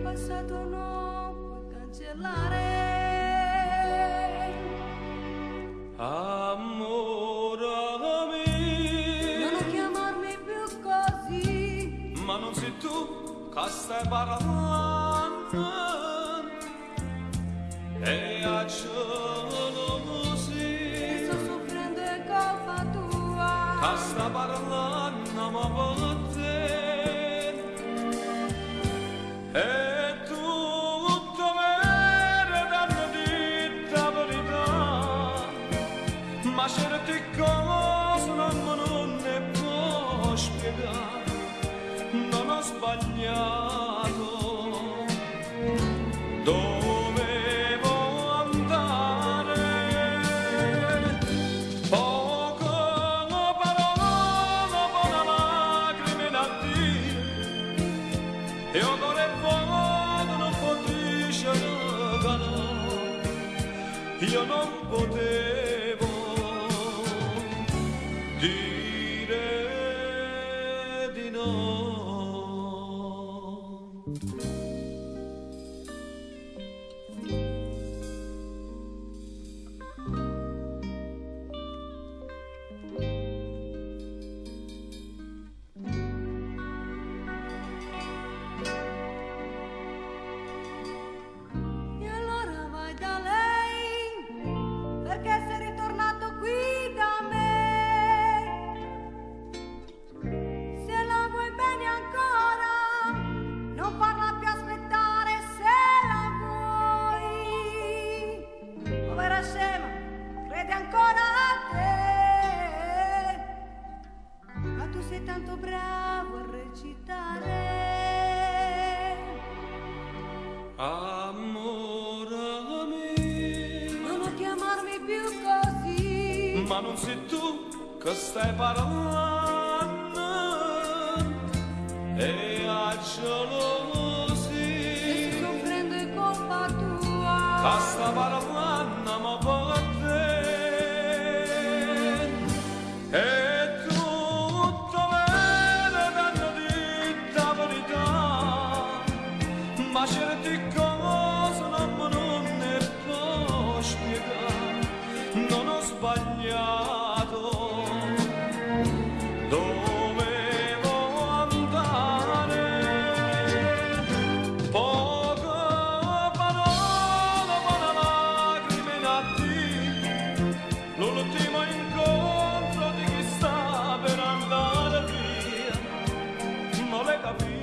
passato non puoi cancellare. Amore mio, Non chiamarmi più così, ma non sei tu che stai parlando, e a gelosi sto soffrendo è colpa tua. che sta parlando ma per te, e tutto vero danno di verità, ma certe cose non ne può spiegare. Non ho sbagliato, dovevo andare. Poco parole, buone lacrime da dire, e ora e vado non potevo regalare. Io non potevo dire di no. E allora vai da lei, perché sei ritornato qui da me. Se la vuoi bene ancora, non farla più aspettare se la vuoi. Povera scema, crede ancora a te, ma tu sei tanto bravo a recitare. Amore mio, Non chiamarmi più così, ma non sei tu che stai parlando, e a gelosi soffrendo è colpa tua. che sta parlando ma per te, e tutto vero danno di verità, ma certe cose non ne può spiegare. Non ho sbagliato, dovevo andare. Poco parole, buone lacrime da dire, l'ultimo incontro di chi sta per andare via, non l'hai capito.